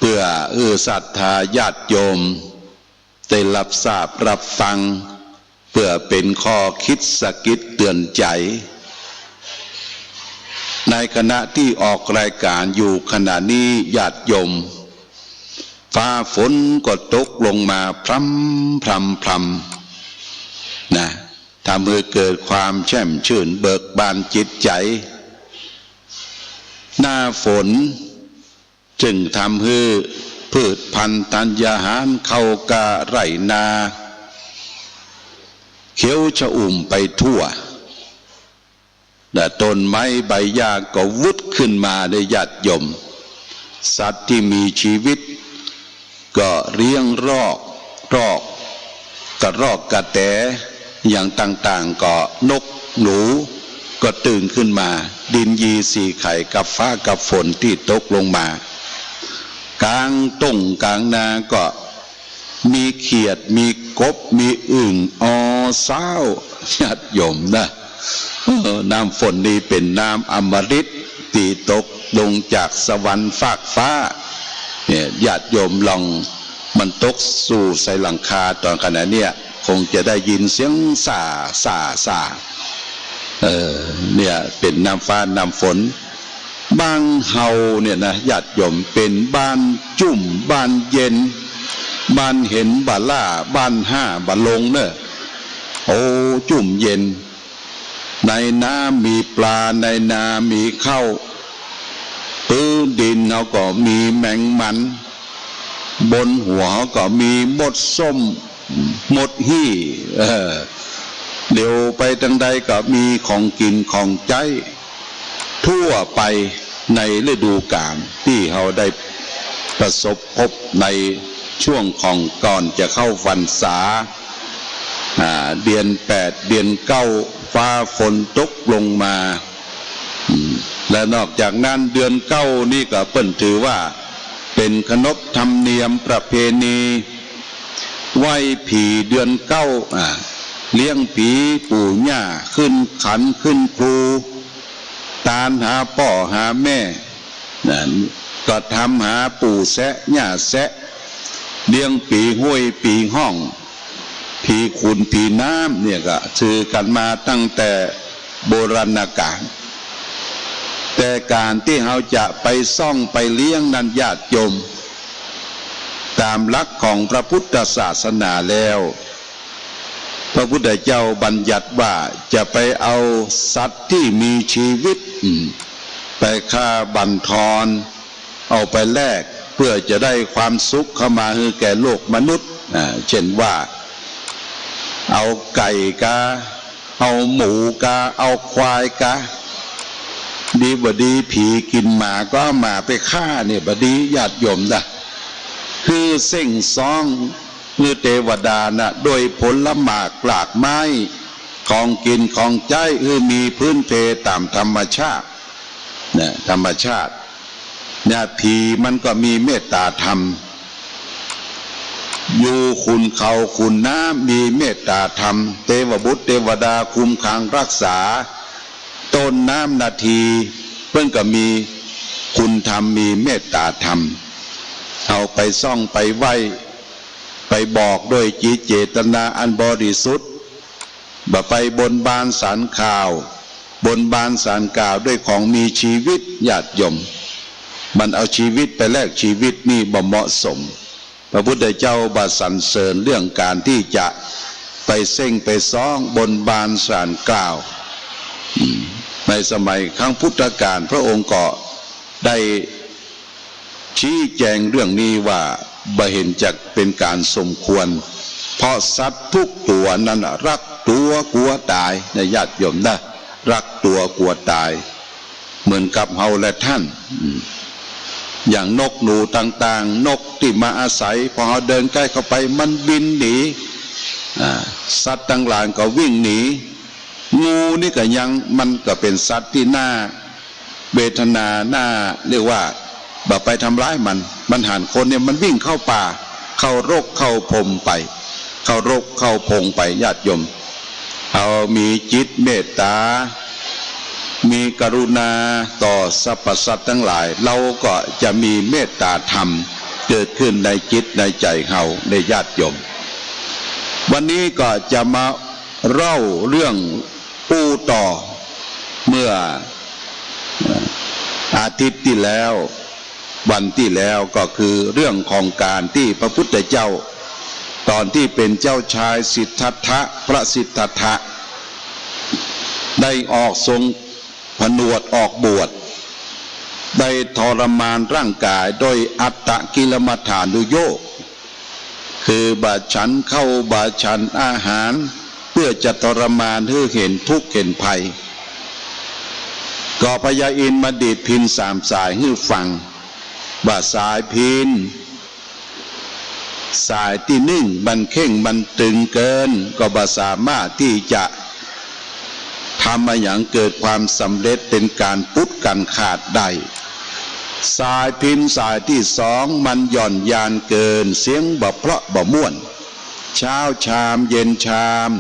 เพื่อศรัทธาญาติโยมได้รับทราบรับฟังเพื่อเป็นข้อคิดสะกิดเตือนใจในขณะที่ออกรายการอยู่ขณะนี้ญาติโยมฟ้าฝนก็ตกลงมาพรำพรำพรำนะทำให้เกิดความแช่มชื่นเบิกบานจิตใจหน้าฝนจึงทำให้พืชพันธุ์ธัญญาหารเข้ากะไรนาเขียวชอุ่มไปทั่วแต่ต้นไม้ใบหญ้าก็วุดขึ้นมาได้ญาติโยมสัตว์ที่มีชีวิตก็เลี้ยงรอกกระรอกกระแตอย่างต่างๆก็นกหนูก็ตื่นขึ้นมาดินยีสี่ไข่กับฟ้ากับฝนที่ตกลงมากลางต้งกลางนาก็มีเขียดมีกบมีอึ่งเศร้าญาติโยมนะน้ำฝนนี้เป็นน้ำอมฤตที่ตกลงจากสวรรค์ฟากฟ้าเนี่ยญาติโยมลองมันตกสู่ใส่หลังคาตอนขณะเนี้ยคงจะได้ยินเสียงส่าเนี่ยเป็นน้ำฟ้าน้ำฝนบางเฮาเนี่ยนะญาติโยมเป็นบ้านจุ่มบ้านเย็นบ้านเห็นบ้านล่าบ้านห้าบ้านลงเนอะโอ้จุ่มเย็นในน้ำมีปลาในนามีข้าวพื้นดินเราก็มีแมงมันบนหัวก็มีมดส้มมดหี้เดี๋ยวไปทางใดก็มีของกินของใจทั่วไปในฤดูกาลที่เราได้ประสบพบในช่วงของก่อนจะเข้าพรรษาเดือน8เดือน9ฟ้าฝนตกลงมาและนอกจากนั้นเดือน9นี่ก็เปิ้นถือว่าเป็นขนบธรรมเนียมประเพณีไหว้ผีเดือน9เลี้ยงผีปู่ย่าขึ้นขันขึ้นครูตามหาพ่อหาแม่ก็ทำหาปู่แสะย่าแสะเลี้ยงปีห้วยปีห้องผีขุนผีน้ำเนี่ยก็ชื่อกันมาตั้งแต่โบราณกาลแต่การที่เราจะไปซ่องไปเลี้ยงนั้นญาติโยมตามหลักของพระพุทธศาสนาแล้วพระพุทธเจ้าบัญญัติว่าจะไปเอาสัตว์ที่มีชีวิตไปฆ่าบั่นทอนเอาไปแลกเพื่อจะได้ความสุขเข้ามาให้แก่โลกมนุษย์เช่นว่าเอาไก่กาเอาหมูกาเอาควายกาดีบดีผีกินหมาก็เอาหมาไปฆ่าเนี่ยบดีญาติโยมนะคือเส้งซองมือเทวดานะโดยผลหมากหลากไม้ของกินของใจมีพื้นเพตามธรรมชาติเนี่ยธรรมชาติเนี่ยผีมันก็มีเมตตาธรรมอยู่คุณเขาคุณน้ำมีเมตตาธรรมเทวบุตรเทวดาคุ้มขังรักษาต้นน้ำนาทีเพิ่งก็มีคุณธรรมมีเมตตาธรรมเอาไปซ่องไปไหว้ไปบอกด้วยจิตเจตนาอันบริสุทธิ์บ่ไปบนบานสารกล่าวบนบานสารกล่าวด้วยของมีชีวิตญาติโยมมันเอาชีวิตไปแลกชีวิตนี่บ่เหมาะสมพระพุทธเจ้าบัดสรรเสริญเรื่องการที่จะไปเส้งไปซ้องบนบานสารกล่าวในสมัยครั้งพุทธกาลพระองค์ก็ได้ชี้แจงเรื่องนี้ว่าบ่เห็นจักเป็นการสมควรเพราะสัตว์ทุกตัวนั้นรักตัวกลัวตายในญาติโยมนะรักตัวกลัวตายเหมือนกับเฮาและท่านอย่างนกหนูต่างๆนกที่มาอาศัยพอเดินใกล้เข้าไปมันบินหนีสัตว์ต่างหลายก็วิ่งหนีงูนี่ก็ยังมันก็เป็นสัตว์ที่น่าเวทนาน่าเรียกว่าบ่ไปทำร้ายมันหันคนเนี่ยมันวิ่งเข้าป่าเข้ารกเข้าพงไปเข้ารกเข้าพงไปญาติโยมเอามีจิตเมตตามีกรุณาต่อสรรพสัตว์ทั้งหลายเราก็จะมีเมตตาธรรม เกิดขึ้นในจิตในใจเฮาในญาติโยมวันนี้ก็จะมาเล่าเรื่องปูต่อเมื่ออาทิตย์ที่แล้ววันที่แล้วก็คือเรื่องของการที่พระพุทธเจ้าตอนที่เป็นเจ้าชายสิทธัตถะพระสิทธัตถะได้ออกทรงผนวดออกบวชได้ทรมานร่างกายโดยอัตตกิลมัฏฐานุโยคคือบาฉันเข้าบาฉันอาหารเพื่อจะทรมานให้เห็นทุกข์เห็นภัยก็พญาอินทร์มาดีดพิณสามสายให้ฟังว่าสายพิณสายที่นิ่งมันเข่งมันตึงเกินก็บ่สามารถที่จะทำมาอย่างเกิดความสำเร็จเป็นการปุดกันขาดได้สายพิณสายที่สองมันหย่อนยานเกินเสียงบ่เพราะบ่ม่วนเช้าชามเย็นชาม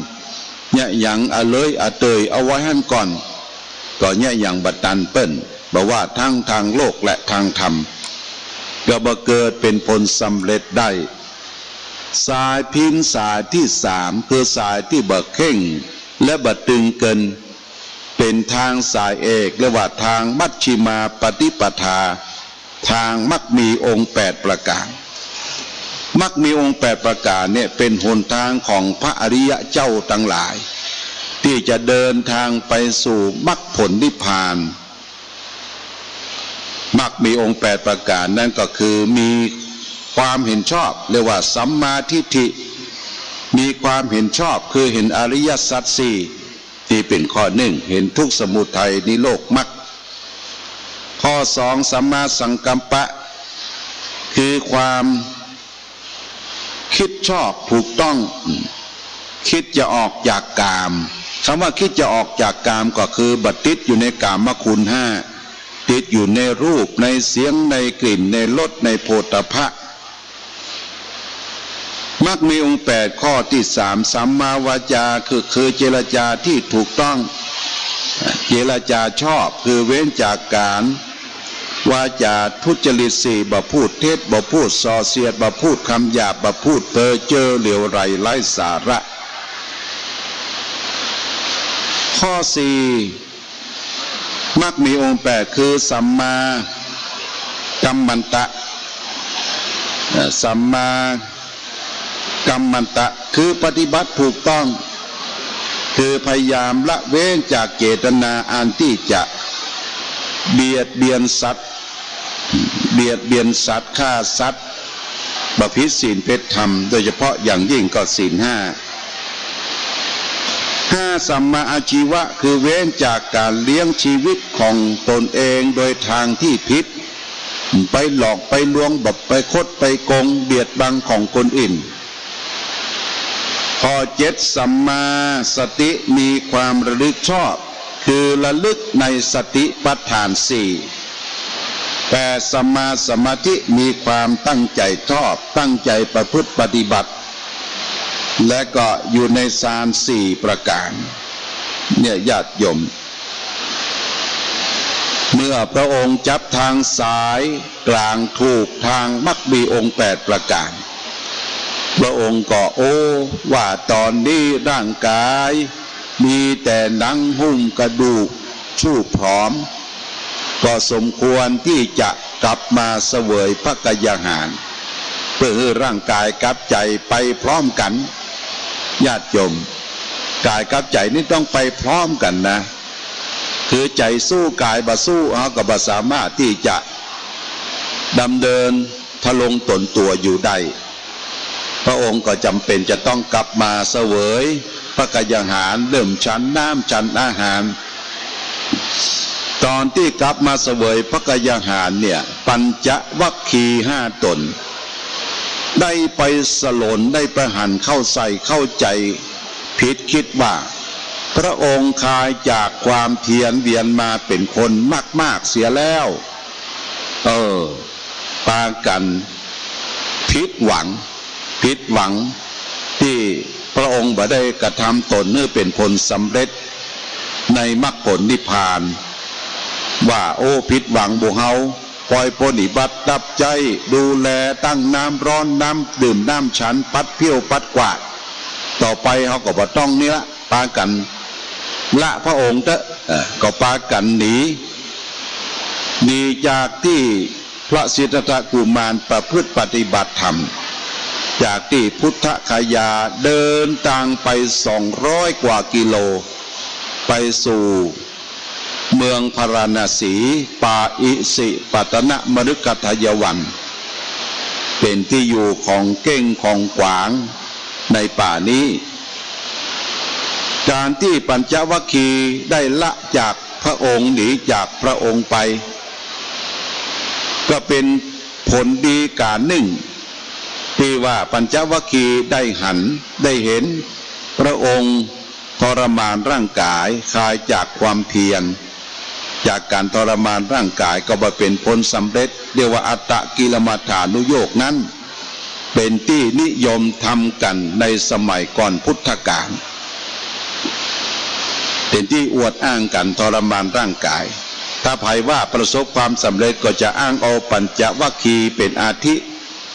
เนี่ยอย่างเลยเตยเอาไว้ให้ก่อนก็เนี่ยอย่างบัดตันเปิ้นบอกว่าทั้งทางโลกและทางธรรมก็บ่เกิดเป็นผลสำเร็จได้สายพิณสายที่สามคือสายที่บ่เข่งและบ่ตึงเกินเป็นทางสายเอกเรียกว่าทางมัชฌิมาปฏิปทาทางมักมีองค์8ประการมักมีองค์8ประการเนี่ยเป็นหนทางของพระอริยะเจ้าทั้งหลายที่จะเดินทางไปสู่มรรคผลนิพพานมักมีองค์8ประการนั่นก็คือมีความเห็นชอบเรียกว่าสัมมาทิฏฐิมีความเห็นชอบคือเห็นอริยสัจสี่ที่เป็นข้อหนึ่งเห็นทุกข์สมุทัยนิโรธมรรคข้อสองสัมมาสังกัปปะคือความคิดชอบถูกต้องคิดจะออกจากกามคำว่าคิดจะออกจากกามก็คือบัติดอยู่ในกามคุณห้าติดอยู่ในรูปในเสียงในกลิ่นในรสในโผฏฐัพพะมักมีองค์8ข้อที่3สัมมาวาจาคือเจรจาที่ถูกต้องเจรจาชอบคือเว้นจากการวาจาทุจริตสี่บ่พูดเท็จบ่พูดส่อเสียดบ่พูดคำหยาบบ่พูดเพ้อเจ้อเหลวไหลไร้สาระข้อ4มักมีองค์8คือสัมมากัมมันตะสัมมากัมมันตะคือปฏิบัติถูกต้องคือพยายามละเว้นจากเจตนาอันที่จะเบียดเบียนสัตว์ฆ่าสัตว์ประพฤติศีลเพชรธรรมโดยเฉพาะอย่างยิ่งก็ศีล5สัมมาอาชีวะคือเว้นจากการเลี้ยงชีวิตของตนเองโดยทางที่ผิดไปหลอกไปลวงแบบไปคดไปโกงเบียดบังของคนอื่นข้อ7สัมมาสติมีความระลึกชอบคือระลึกในสติปัฏฐาน4แต่สัมมาสมาธิมีความตั้งใจชอบตั้งใจประพฤติปฏิบัติและก็อยู่ในฌาน4ประการเนี่ยญาติโยมเมื่อพระองค์จับทางสายกลางถูกทางมักมีองค์8ประการพระองค์ก็ว่าตอนนี้ร่างกายมีแต่หนังหุ้มกระดูกชูผอมก็สมควรที่จะกลับมาเสวยพระกยาหารเพื่อให้ร่างกายกับใจไปพร้อมกันญาติโยมกายกับใจนี่ต้องไปพร้อมกันนะคือใจสู้กายบ่สู้ก็บ่สามารถที่จะดำเนินทะลงตนตัวอยู่ได้พระองค์ก็จำเป็นจะต้องกลับมาเสวยพระกยาหารเริ่มฉันน้ำฉันอาหารตอนที่กลับมาเสวยพระกยาหารเนี่ยปัญจวัคคีย์5 ตนได้ไปสลนได้ประหันเข้าใส่เข้าใจผิดคิดว่าพระองค์คลายจากความเพียรเวียนมาเป็นคนมากๆเสียแล้วปากันผิดหวังที่พระองค์บ่ได้กระทำตนให้เป็นผลสำเร็จในมรรคผลนิพพานว่าผิดหวังบุเฮา ปล่อยปฏิบัติดับใจดูแลตั้งน้ำร้อนน้ำดื่มน้ำฉันปัดเพี้ยวปัดกวาดต่อไปเขาก็บ่ต้องเนี้ยปากันละพระองค์เถอะก็ปากันหนีจากที่พระสิทธัตถกุมารประพฤติปฏิบัติธรรมจากที่พุทธคยาเดินทางไป200 กว่ากิโลไปสู่เมืองพาราณสีป่าอิสิปตนมฤคทายวันเป็นที่อยู่ของเก้งของกวางในป่านี้การที่ปัญจวัคคีย์ได้ละจากพระองค์หนีจากพระองค์ไปก็เป็นผลดีการหนึ่งที่ว่าปัญจวัคคีย์ได้หันได้เห็นพระองค์ทรมานร่างกายคลายจากความเพียรจากการทรมานร่างกายก็มาเป็นผลสำเร็จเรียกว่าอัตตกิลมัฏฐานุโยคนั้นเป็นที่นิยมทำกันในสมัยก่อนพุทธกาลเป็นที่อวดอ้างกันทรมานร่างกายถ้าใครว่าประสบความสำเร็จก็จะอ้างเอาปัญจวัคคีย์เป็นอาทิ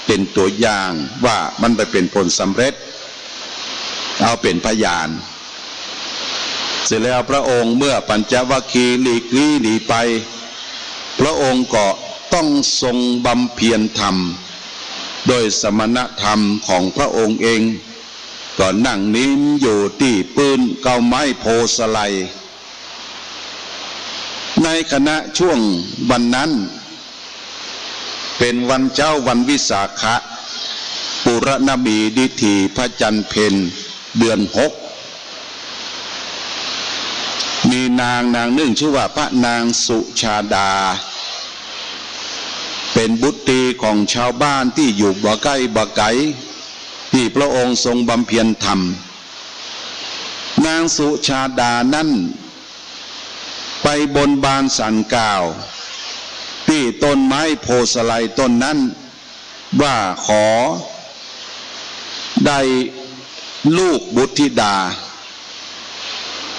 เป็นตัวอย่างว่ามันไปเป็นผลสำเร็จเอาเป็นพยานเสร็จแล้วพระองค์เมื่อปัญจวัคคีย์หลีกลี่หนีไปพระองค์ก็ต้องทรงบำเพ็ญธรรมโดยสมณธรรมของพระองค์เองก็นั่งนิ่งอยู่ที่ปืนเกาไม้โพสไลในขณะช่วงวันนั้นเป็นวันเจ้าวันวิสาขะปุรณมีดิถีพระจันทร์เพ็ญเดือน6มีนางหนึ่งชื่อว่าพระนางสุชาดาเป็นบุตรีของชาวบ้านที่อยู่บ่ใกล้บ่ไกลที่พระองค์ทรงบำเพ็ญธรรมนางสุชาดานั้นไปบนบานสันกล่าวที่ต้นไม้โพสไลต้นนั้นว่าขอได้ลูกบุตรธิดา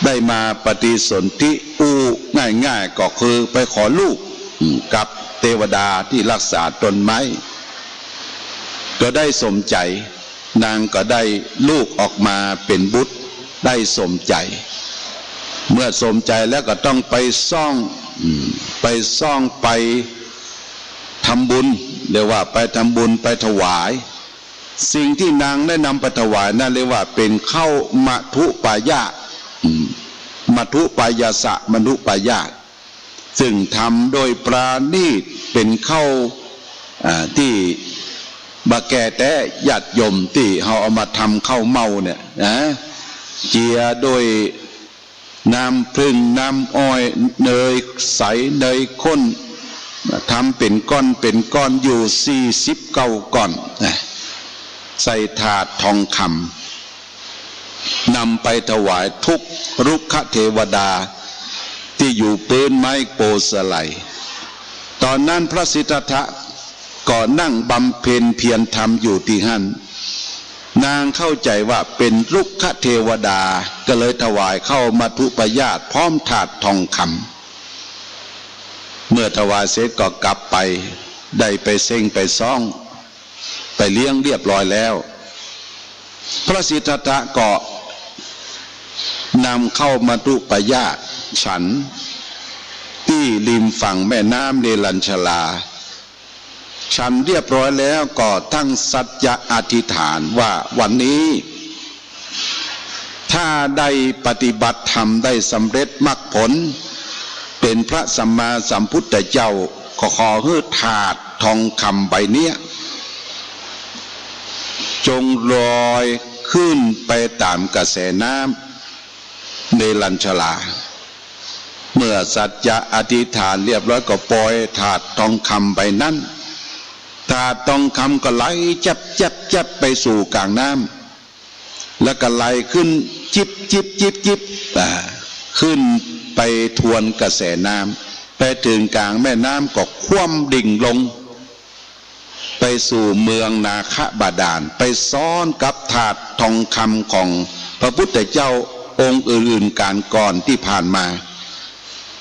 ได้มาปฏิสนธิง่ายๆก็คือไปขอลูกกับเทวดาที่รักษาต้นไม้ก็ได้สมใจนางก็ได้ลูกออกมาเป็นบุตรได้สมใจเมื่อสมใจแล้วก็ต้องไปซ่องไปทำบุญเรียกว่าไปทำบุญไปถวายสิ่งที่นางได้นำไปถวายนั่นเรียกว่าเป็นข้าวมัทุปายาตมัทุปายาสะมนุปายาตซึ่งทำโดยปราณีตเป็นข้าวที่บะแก่แต่ญาติโยมที่เขาเอามาทำข้าวเมาเนี่ยนะเจียโดยน้ำพึ่งน้ำอ้อยเนยใสเนยข้นทำเป็นก้อนอยู่49 ก้อนใส่ถาดทองคำนำไปถวายทุกรุกขเทวดาที่อยู่ปืนไม้โปสไลตอนนั้นพระสิทธัตถะก็นั่งบำเพ็ญเพียรธรรมอยู่ที่นั่นนางเข้าใจว่าเป็นรุกขเทวดาก็เลยถวายเข้ามัทุปายาตพร้อมถาดทองคำเมื่อถวายเสร็จก็กลับไปได้ไปเซ็งไปซ่องไปเลี้ยงเรียบร้อยแล้วพระสิทธัตถะก็นำเข้ามัทุปายาตฉันที่ริมฝั่งแม่น้ำเนรัญชลาฉันเรียบร้อยแล้วก็ตั้งสัจจะอธิษฐานว่าวันนี้ถ้าได้ปฏิบัติธรรมได้สำเร็จมรรคผลเป็นพระสัมมาสัมพุทธเจ้าก็ขอให้ถาดทองคำใบเนี้ยจงลอยขึ้นไปตามกระแสน้ำเนรัญชลาเมื่อสัจจะอธิษฐานเรียบร้อยก็ปล่อยถาดทองคำใบนั้นถาดทองคำก็ไหลจับไปสู่กลางน้ำแล้วก็ไหลขึ้นจิบขึ้นไปทวนกระแสน้ำไปถึงกลางแม่น้ำก็คว่ำดิ่งลงไปสู่เมืองนาคบาดาลไปซ้อนกับถาดทองคำของพระพุทธเจ้าองค์อื่นๆการก่อนที่ผ่านมา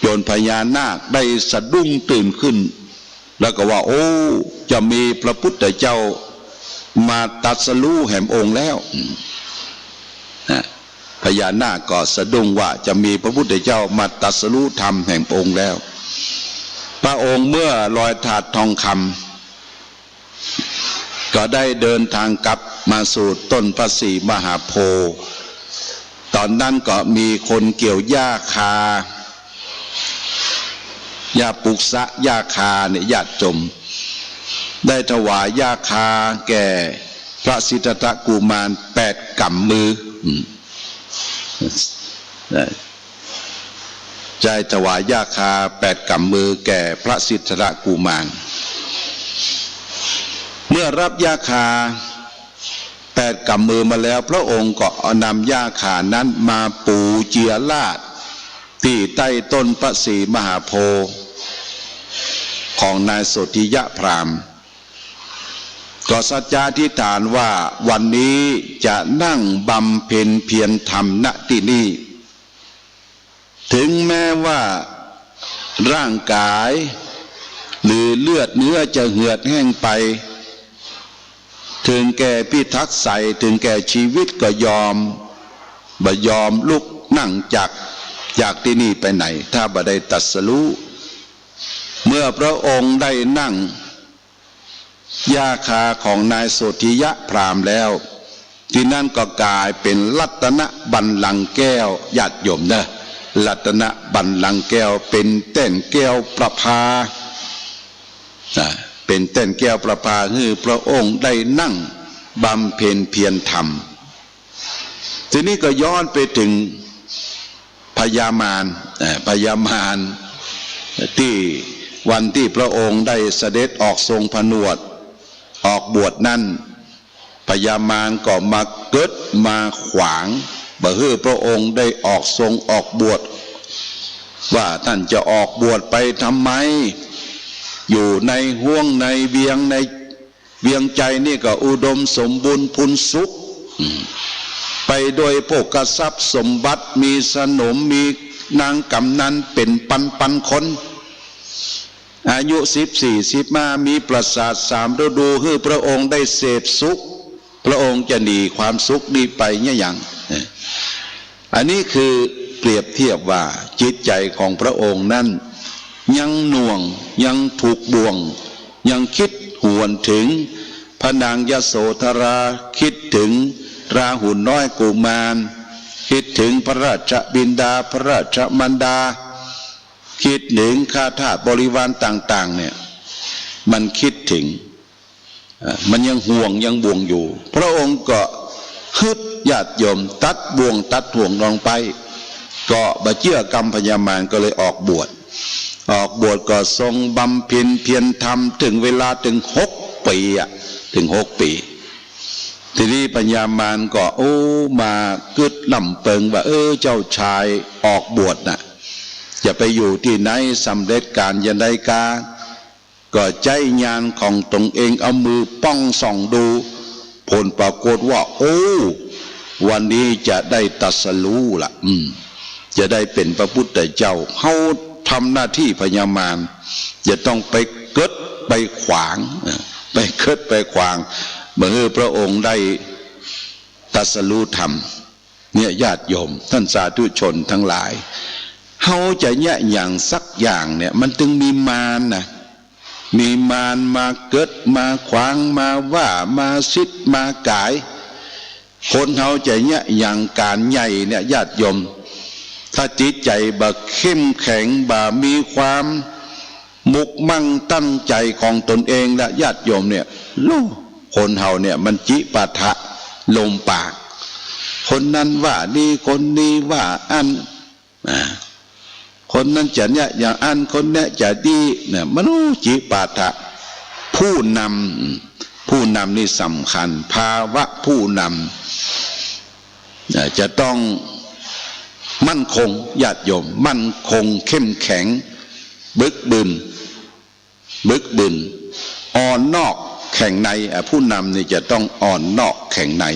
จนพญานาคได้สะดุ้งตื่นขึ้น แล้วก็ว่าโอ้จะมีพระพุทธเจ้ามาตรัสรู้แห่งองค์แล้วพญานาคก็สะดุ้งว่าจะมีพระพุทธเจ้ามาตรัสรู้ธรรมแห่งองค์แล้วพระองค์เมื่อลอยถาดทองคำก็ได้เดินทางกลับมาสู่ต้นพระศรีมหาโพธิ์ตอนนั้นก็มีคนเกี่ยวหญ้าคาหญ้าปุกษะหญ้าคาเนี่ยญาติโยมได้ถวายหญ้าคาแก่พระสิทธัตถกุมาร8 กำมือใจถวายหญ้าคา8 กำมือแก่พระสิทธัตถกุมารเมื่อรับหญ้าคา8 กำมือมาแล้วพระองค์ก็นำหญ้าคานั้นมาปูเจียราดที่ใต้ต้นพระศรีมหาโพธิ์ของนายโสธิยะพราหมณ์ก็สัจจาธิษฐานว่าวันนี้จะนั่งบำเพ็ญเพียรธรรมณที่นี้ถึงแม้ว่าร่างกายหรือเลือดเนื้อจะเหือดแห้งไปถึงแก่พิทักษ์ใสถึงแก่ชีวิตก็ยอมลุกนั่งจากที่นี่ไปไหนถ้าบ่ได้ตรัสรู้เมื่อพระองค์ได้นั่งหญ้าคาของนายโสธิยะพราหมณ์แล้วที่นั่นก็กลายเป็นรัตนบัลลังก์แก้วญาติโยมนะรัตนบัลลังก์แก้วเป็นเต้นแก้วประภาเป็นเต้นแก้วประภาคือพระองค์ได้นั่งบำเพ็ญเพียรธรรมทีนี้ก็ย้อนไปถึงพญามารที่วันที่พระองค์ได้เสด็จออกทรงผนวดออกบวชนั้นพญามารก็มาเกิดมาขวางบ่ให้พระองค์ได้ออกทรงออกบวชว่าท่านจะออกบวชไปทำไมอยู่ในห้วงในเวียงใจนี่ก็อุดมสมบูรณ์พูนสุขไปโดยโภคทรัพย์สมบัติมีสนมมีนางกำนันเป็นปันคนอายุ14-15มีปราสาท3 ฤดูให้พระองค์ได้เสพสุขพระองค์จะหนีความสุขนี้ไปเนี่ยอย่างอันนี้คือเปรียบเทียบว่าจิตใจของพระองค์นั้นยังหน่วงยังถูกบ่วงยังคิดหวนถึงพระนางยโสธราคิดถึงราหุลน้อยกุมารคิดถึงพระราชบิดาพระราชมารดาคิดถึงข้าทาสบริวารต่างๆเนี่ยมันคิดถึงมันยังห่วงยังบ่วงอยู่พระองค์ก็ฮึดญาติโยมตัดบ่วงตัดห่วงลงไปก็บะเจื้อกรรมพญามารก็เลยออกบวชก็ทรงบำเพ็ญเพียรธรรมถึงเวลาถึง6 ปีถึง6 ปีทีนี้พญามารก็มากึดลำเปิงว่าเจ้าชายออกบวชน่ะจะไปอยู่ที่ไหนสำเร็จการยันใดกาก็ใจญาณของตนเองเอามือป้องส่องดูผลปรากฏว่าวันนี้จะได้ตรัสรู้ล่ะจะได้เป็นพระพุทธเจ้าเขาทำหน้าที่พญามารจะต้องไปเกิดไปขวางเมื่อพระองค์ได้ตรัสรู้ธรรมเนี่ยญาติโยมท่านสาธุชนทั้งหลายเขาจะแยะอย่างสักอย่างเนี่ยมันจึงมีมารนะมีมารมาเกิดมาขวางมาว่ามาซิดมากายคนเขาจะแยะอย่างการใหญ่เนี่ยญาติโยมถ้าจิตใจบ่เข้มแข็งบ่มีความมุกมั่งตั้งใจของตนเองและญาติโยมเนี่ยคนเฮาเนี่ยมันจิปะทะลมปากคนนั้นว่าดีคนนี้ว่าอันคนนั้นจะเนี่ยอย่างอันคนนี้จะดีเนี่ยมนุษย์จิปาถะผู้นำนี่สำคัญภาวะผู้นำจะต้องมั่นคงญาติโยมมั่นคงเข้มแข็งบึกบึนอ่อนนอกแข็งในผู้นำนี่จะต้องอ่อนนอกแข็งใน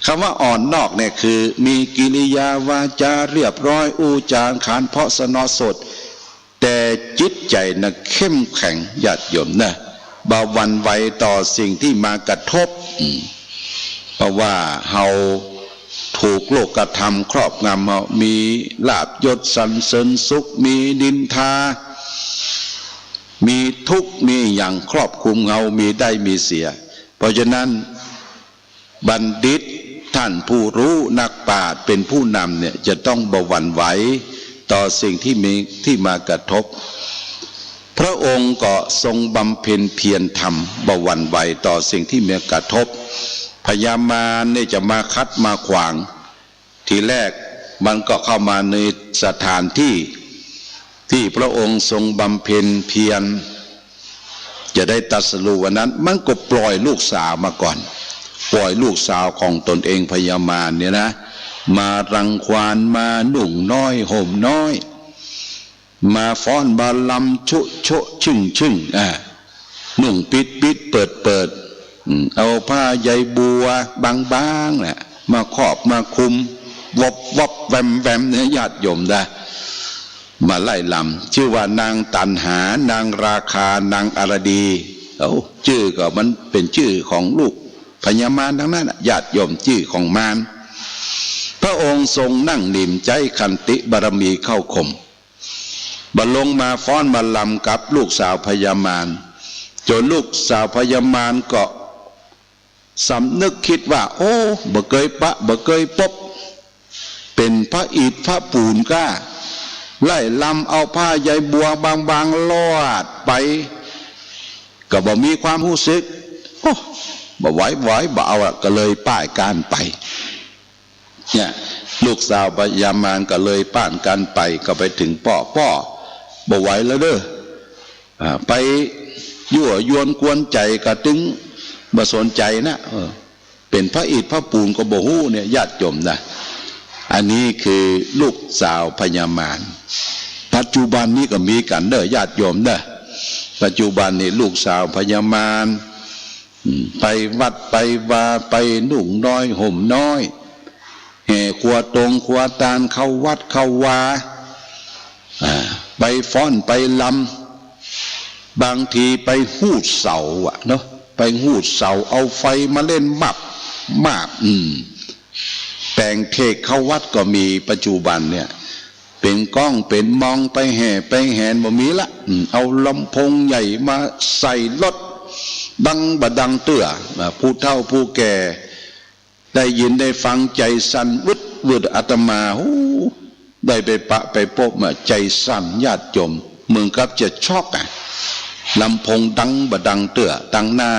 คำว่าอ่อนนอกเนี่ยคือมีกิริยาวาจาเรียบร้อยอูจานขานเพาะสนอสดแต่จิต จิตใจนะเข้มแข็งญาติโยมนะบ่หวั่นไหวต่อสิ่งที่มากระทบเพราะว่าเฮาถูกโลกธรรมครอบงำเฮามีลาภยศสรรเสริญสุขมีนินทามีทุกข์มีอย่างครอบคลุมเฮามีได้มีเสียเพราะฉะนั้นบัณฑิตท่านผู้รู้นักปราชญ์เป็นผู้นำเนี่ยจะต้องบ่หวั่นไหวต่อสิ่งที่มากระทบพระองค์ก็ทรงบำเพ็ญเพียรธรรมบ่หวั่นไหวต่อสิ่งที่มากระทบพยามารเนี่ยจะมาคัดมาขวางทีแรกมันก็เข้ามาในสถานที่พระองค์ทรงบำเพ็ญเพียรจะได้ตรัสรู้วันนั้นมันก็ปล่อยลูกสาวมาก่อนปล่อยลูกสาวของตนเองพยามารเนี่ยนะมารังควานมาหนุ่งน้อยห่มน้อยมาฟ้อนบาลำชุชึ่งหนุ่งปิดเปิดเอาผ้าใยบัวบางๆเนี่ยมาครอบมาคุมวบแวมเนี่ยญาติโยมได้มาไล่ลำชื่อว่านางตันหานางราคานางอรดีชื่อก็มันเป็นชื่อของลูกพญามารทั้งนั้นญาติโยมชื่อของมารพระองค์ทรงนั่งนิ่มใจขันติบารมีเข้าข่มบรรลงมาฟ้อนมาลำกับลูกสาวพญามารจนลูกสาวพญามารก็สำนึกคิดว่าโอ้บ่เคยบ่เคยพบเป็นพระอิฐพระปูนก้าไล่ลำเอาผ้าใยบัวบางๆลอดไปก็บ่มีความรู้สึกโอ้บ่ไหวบ่เอาก็เลยป้ายการไปเนี่ยลูกสาวพญามารก็เลยป้านการไปก็ไปถึงพ่อบ่ไหวแล้วเด้อไปยั่วยวนกวนใจก็ถึงบ่สนใจนะเป็นพระอิฐพระปูนก็บ่ฮู้เนี่ยญาติโยมนะอันนี้คือลูกสาวพญามารปัจจุบันนี้ก็มีกันเด้อญาติโยมเด้อปัจจุบันนี้ลูกสาวพญามารไปวัดไปวาไปนุ่งน้อยห่มน้อยแห่ขวตรงขวตาลเข้าวัดเข้าวาไปฟ้อนไปลำบางทีไปหูดเสาเนาะไปหูดเสาเอาไฟมาเล่นมาบแปลงเทศเข้าวัดก็มีปัจจุบันเนี่ยเป็นกล้องเป็นมองไปแห่ไปแหนบ่มีละเอาลำโพงใหญ่มาใส่รถดังบดังเตื้อผู้เฒ่าผู้แก่ได้ยินได้ฟังใจสั่นวึดอาตมาได้ไปพบมาใจสั่นญาติโยมเหมือนกับจะช็อกลำโพงดังบดังเตื้อตั้งหน้า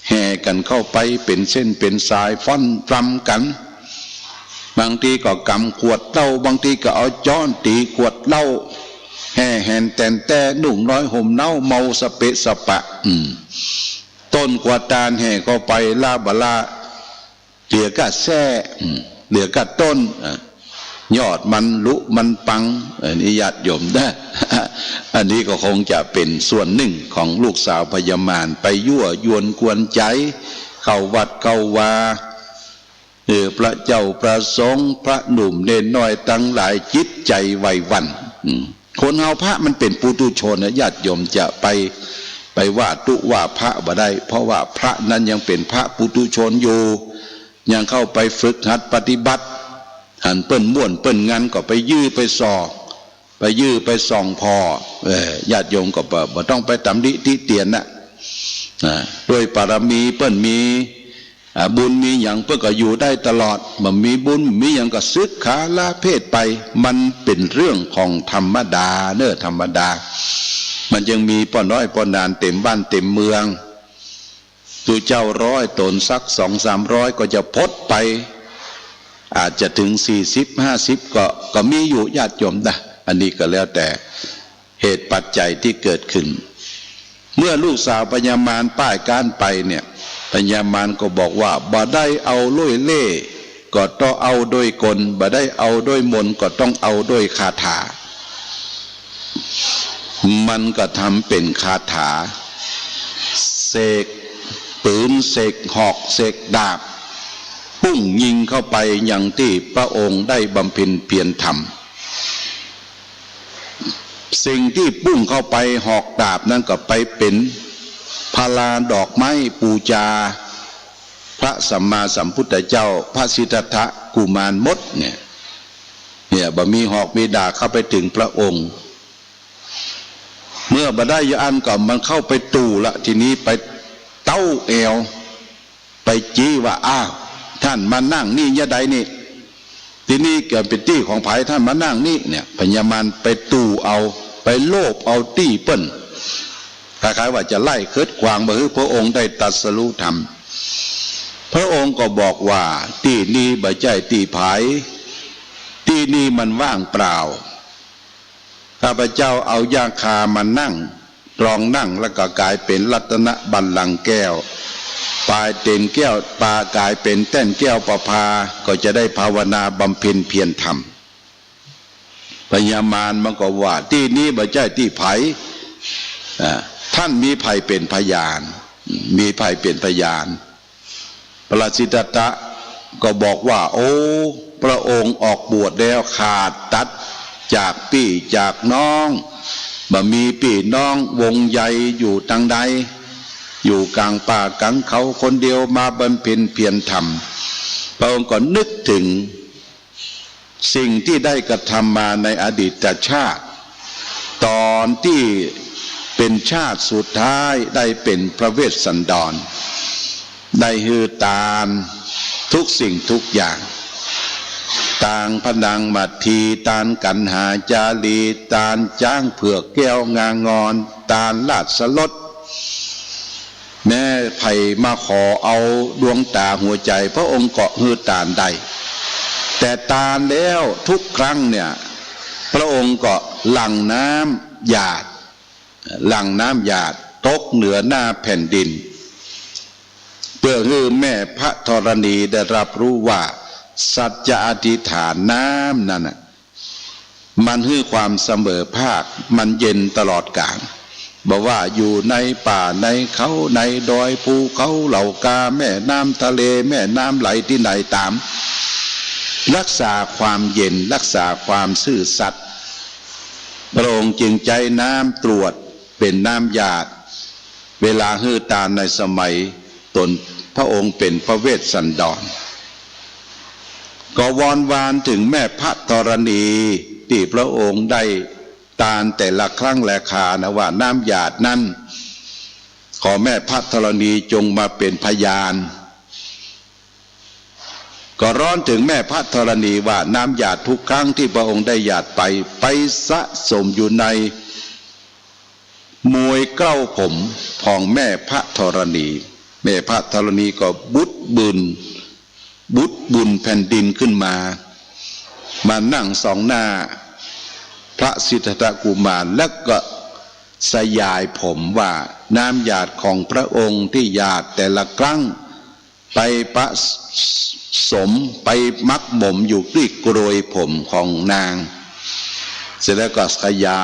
แห่กันเข้าไปเป็นเส้นเป็นสายฟ้อนรำกันบางทีก็กำขวดเหล้าบางทีก็เอาจ้อนตีขวดเหล้าแห่แหนแต่หนุ่งน้อยห่มเน่าเมาสเปะสปะต้นกวาดตาลแห่ก็ไปลาบลาเหลือก็แซ่เหลือก็ต้นยอดมันลุมันปังอันนี้ญาติโยมได้อันนี้ก็คงจะเป็นส่วนหนึ่งของลูกสาวพญามารไปยั่วยวนกวนใจเข้าวัดเข้าวาพระเจ้าประสงค์พระหนุ่มเนนน้อยตั้งหลายจิตใจไววันคนเฮาพระมันเป็นปุถุชนนะญาติโยมจะไปว่าตุว่าพระบ่ได้เพราะว่าพระนั้นยังเป็นพระปุถุชนอยู่ยังเข้าไปฝึกหัดปฏิบัติหันเปิ้นม่วนเปิ้นงานก็ไปยื้อไปส่องพอญาติโยมก็บ่ต้องไปตำหนิติเตียนนะด้วยปารมีเปิ้นมีบุญมีอย่างเพื่อก็อยู่ได้ตลอดมันมีบุญมีอย่างก็ศึกขาละเพศไปมันเป็นเรื่องของธรรมดาเนอะธรรมดามันยังมีป้อน้อยป้อนานเต็มบ้านเต็มเมืองตัวเจ้า100ตนสัก200-300ก็จะพดไปอาจจะถึง40-50ก็มีอยู่ญาติโยมนะอันนี้ก็แล้วแต่เหตุปัจจัยที่เกิดขึ้นเมื่อลูกสาวพญามารป้ายการไปเนี่ยพญามารก็บอกว่าบ่ได้เอาลุยเล่ก็ต้องเอาโดยกลบ่ได้เอาโดยมนต์ก็ต้องเอาโดยคาถามันก็ทำเป็นคาถาเสกปืนเสกหอกเสกดาบปุ้งยิงเข้าไปอย่างที่พระองค์ได้บำเพ็ญเพียรทำ สิ่งที่ปุ้งเข้าไปหอกดาบนั้นก็ไปเป็นพาราดอกไม้ปูจาพระสัมมาสัมพุทธเจ้าพระสิทธัตถะกุมารมดเนี่ยบ่มีหอกมีดาบเข้าไปถึงพระองค์เมื่อบ่ได้ยาอันก็มันเข้าไปตู่ละทีนี้ไปเต้าเอวไปจี้ว่าอ้าวท่านมานั่งนี่ยะใดนี่ทีนี้เกิดเป็นตี้ของไผท่านมานั่งนี่เนี่ยพญามารไปตู่เอาไปโลภเอาตี้เปิ้นคล้ายๆว่าจะไล่เคิดขวางบ่ให้พระองค์ได้ตรัสรู้ธรรมพระองค์ก็บอกว่าตี้นี้บ่ใช่ตี้ไผตี้นี้มันว่างเปล่าข้าพเจ้าเอายาคามานั่งรองนั่งแล้วก็กลายเป็นรัตนบัลลังก์แก้วปลายเต็นแก้วปลากลายเป็นแต้นแก้วประภาก็จะได้ภาวนาบำเพ็ญเพียรธรรมพญามารมันก็ว่าที่นี้บ่ใช่ที่ไผท่านมีไผเป็นพยานมีไผเป็นพยานพระสิทธัตถะก็บอกว่าโอ้พระองค์ออกบวชแล้วขาดตัดจากพี่จากน้องบ่มีพี่น้องวงใหญ่อยู่ทางใดอยู่กลางป่ากลางเขาคนเดียวมาบำเพ็ญเพียรธรรมพระองค์ก็นึกถึงสิ่งที่ได้กระทำมาในอดีตชาติตอนที่เป็นชาติสุดท้ายได้เป็นพระเวสสันดรได้ฮือตานทุกสิ่งทุกอย่างต่างพนังมัททีตานกันหาจารีตานจ้างเผือกแก้วงางอนตานลาดสลดแม่ไผ่มาขอเอาดวงตาหัวใจพระองค์เกาะฮือตานได้แต่ตานแล้วทุกครั้งเนี่ยพระองค์ก็หลั่งน้ำหยาดหลั่งน้ำหยาดตกเหนือหน้าแผ่นดินเพื่อให้แม่พระธรณีได้รับรู้ว่าสัจจะอธิษฐานน้ำนั่นน่ะมันให้ความเสมอภาคมันเย็นตลอดกาลบอกว่าอยู่ในป่าในเขาในดอยภูเขาเหล่ากาแม่น้ำทะเลแม่น้ำไหลที่ไหนตามรักษาความเย็นรักษาความซื่อสัตย์พระองค์จึงใจน้ำตรวจเป็นน้ำหยาดเวลาฮือตาในสมัยตนพระองค์เป็นพระเวสสันดรก็วอนวานถึงแม่พระธรณีที่พระองค์ได้ตานแต่ละครั้งและคานะว่าน้ำหยาดนั้นขอแม่พระธรณีจงมาเป็นพยานก็ร้อนถึงแม่พระธรณีว่าน้ำหยาดทุกครั้งที่พระองค์ได้หยาดไปสะสมอยู่ในมวยเกล้าผมของแม่พระธรณีแม่พระธรณีก็บุญแผ่นดินขึ้นมานั่งสองหน้าพระสิทธัตถกุมารแล้วก็สยายผมว่าน้ำหยาดของพระองค์ที่หยาดแต่ละครั้งไปประสมไปมักหมมอยู่ที่กรวยผมของนางเสร็จแล้วก็ขยาย